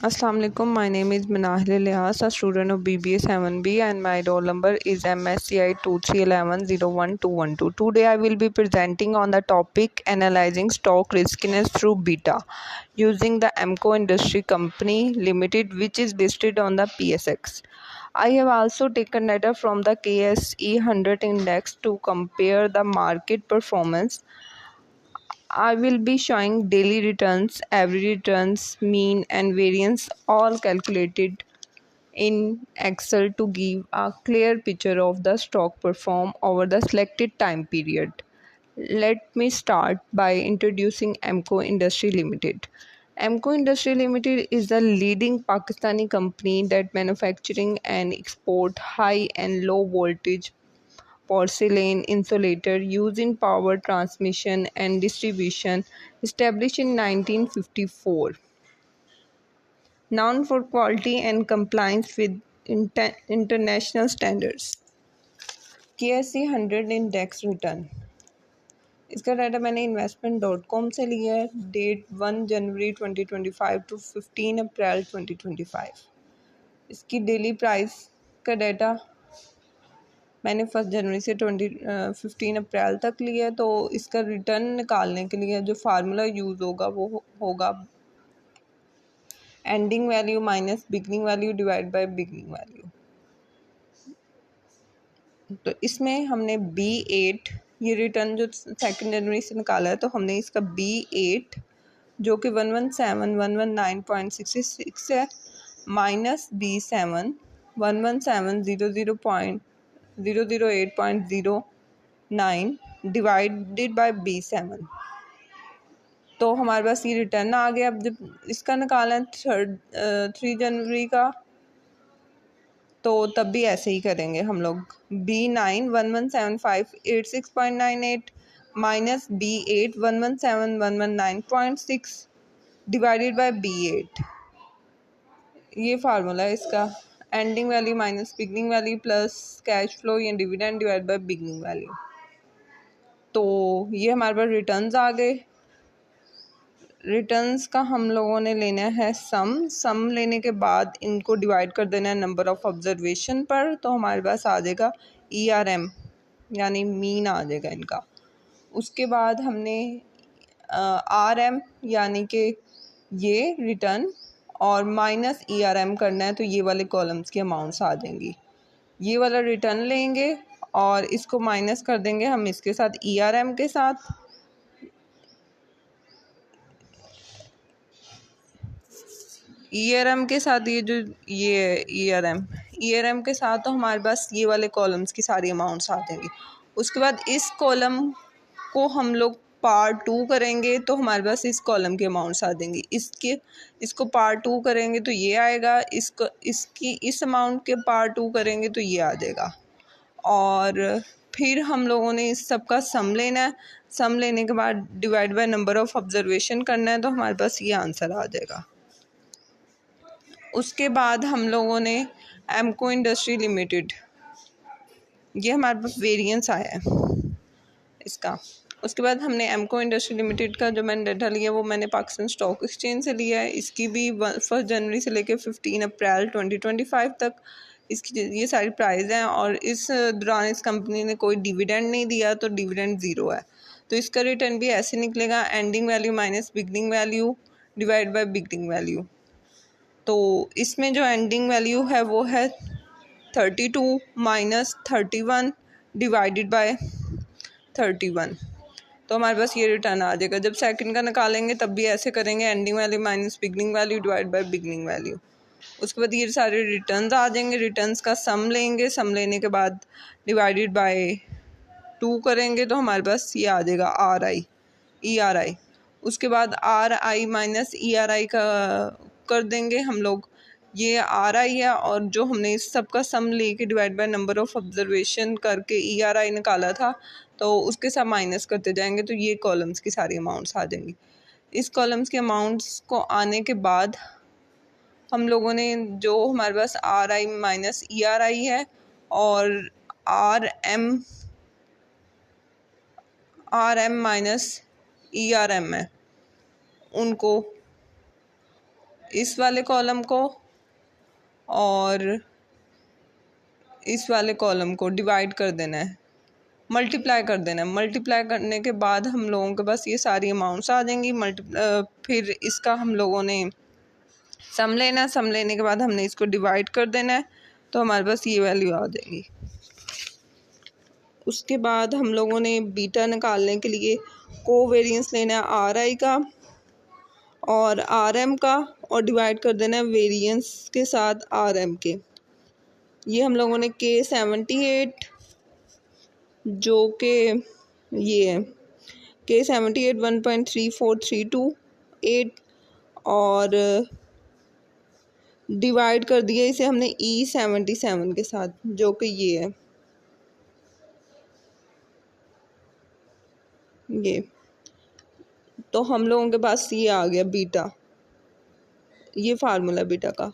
Assalamu alaikum. My name is Manahil Ilyas, a student of BBA 7B, and my roll number is MSCI 2311011212. Today I will be presenting on the topic analyzing stock riskiness through beta using the Emco Industry Company Limited, which is listed on the PSX. I have also taken data from the KSE 100 index to compare the market performance. I will be showing daily returns, average returns, mean and variance all calculated in Excel to give a clear picture of the stock perform over the selected time period. Let me start by introducing Emco Industry Limited. Emco Industry Limited is the leading Pakistani company that manufacturing and export high and low voltage porcelain insulator used in power transmission and distribution, established in 1954. Known for quality and compliance with international standards. KSE 100 index return, इसका data मैंने investment.com से लिया है। Date 1 January 2025 to 15 अप्रैल 2025। इसकी daily price का data मैंने 1 जनवरी से 15 अप्रैल तक लिया है। तो इसका रिटर्न निकालने के लिए जो फार्मूला यूज़ होगा वो होगा ending value minus beginning value divide by beginning value. तो इसमें हमने B8 ये रिटर्न जो 2 जनवरी से निकाला है, तो हमने इसका B8 जो कि 117,119.66 है minus B7 117,008.09 divided by B7, तो हमारे पास ये रिटर्न आ गया। अब जब इसका निकाला है 3 जनवरी का, तो तब भी ऐसे ही करेंगे हम लोग। B9 117586.98 minus B8 117,119.6 divided by B8, ये फार्मूला है इसका। Ending value minus beginning value plus cash flow या dividend divide by beginning value. तो ये हमारे पास रिटर्न्स आ गए। रिटर्न्स का हम लोगों ने लेना है सम लेने के बाद इनको डिवाइड कर देना है नंबर ऑफ ऑब्जर्वेशन पर, तो हमारे पास आ जाएगा ERM यानी मीन आ जाएगा इनका। उसके बाद हमने RM यानी कि ये रिटर्न और माइनस ERM करना है, तो ये वाले कॉलम्स की अमाउंट्स आ जाएंगी। ये वाला रिटर्न लेंगे और इसको माइनस कर देंगे हम इसके साथ ERM के साथ। ERM के साथ ये जो ये ERM के साथ, तो हमारे पास ये वाले कॉलम्स की सारी अमाउंट्स आ जाएंगी। उसके बाद इस कॉलम को हम लोग पार्ट 2 करेंगे, तो हमारे पास इस कॉलम के अमाउंट्स आ देंगी। इसको पार्ट 2 करेंगे तो ये आएगा, इस अमाउंट के पार्ट 2 करेंगे तो ये आ जाएगा। और फिर हम लोगों ने इस सब का सम लेना है। सम लेने के बाद divide by number of observation करना है, तो हमारे पास ये आंसर आ जाएगा। उसके बाद हम लोगों ने एमको इंडस्ट्री लिमिटेड, ये हमारे पास वेरिएंस आया है इसका। उसके बाद हमने एमको इंडस्ट्री लिमिटेड का जो मैंने डाटा लिया वो मैंने पाकिस्तान स्टॉक एक्सचेंज से लिया है। इसकी भी 1 जनवरी से लेकर 15 अप्रैल 2025 तक इसकी ये सारी प्राइस हैं। और इस दौरान इस कंपनी ने कोई डिविडेंड नहीं दिया, तो डिविडेंड ज़ीरो है। तो इसका रिटर्न भी ऐसे निकलेगा, ending value minus beginning value divide by beginning value. तो इसमें जो एंडिंग वैल्यू है वो है 32 माइनस 31 डिवाइडेड बाय 31, तो हमारे पास ये रिटर्न आ जाएगा। जब सेकंड का निकालेंगे तब भी ऐसे करेंगे, ending value minus beginning value divide by beginning value. उसके बाद ये सारे रिटर्न्स आ जाएंगे। रिटर्न्स का सम लेंगे, सम लेने के बाद डिवाइडेड बाय 2 करेंगे, तो हमारे पास ये आ जाएगा ERI। उसके बाद RI माइनस ERI का कर देंगे हम लोग। ये RI है, और जो हमने इस सब का सम लेके divide by number of observation करके ERI निकाला था, तो उसके साथ माइनस करते जाएंगे, तो ये कॉलम्स की सारी अमाउंट्स आ जाएंगी। इस कॉलम्स के अमाउंट्स को आने के बाद हम लोगों ने जो हमारे पास RI माइनस ERI है और RM माइनस ERM है, उनको इस वाले कॉलम को और इस वाले कॉलम को डिवाइड कर देना है, मल्टीप्लाई कर देना है। मल्टीप्लाई करने के बाद हम लोगों के पास ये सारी अमाउंट्स आ जाएंगी। फिर इसका हम लोगों ने सम लेना है। सम लेने के बाद हमने इसको डिवाइड कर देना है, तो हमारे पास ये वैल्यू आ जाएगी। उसके बाद हम लोगों ने बीटा निकालने के लिए कोवेरिएंस लेना है आर आई का और आर एम का, और डिवाइड कर देना है वेरिएंस के साथ आर एम के। ये हम लोगों ने K78 जो कि ये है K78 1.34328 और डिवाइड कर दिया इसे हमने E77 के साथ जो कि ये है, ये। तो हम लोगों के पास ये आ गया बीटा, ये फार्मूला बीटा का।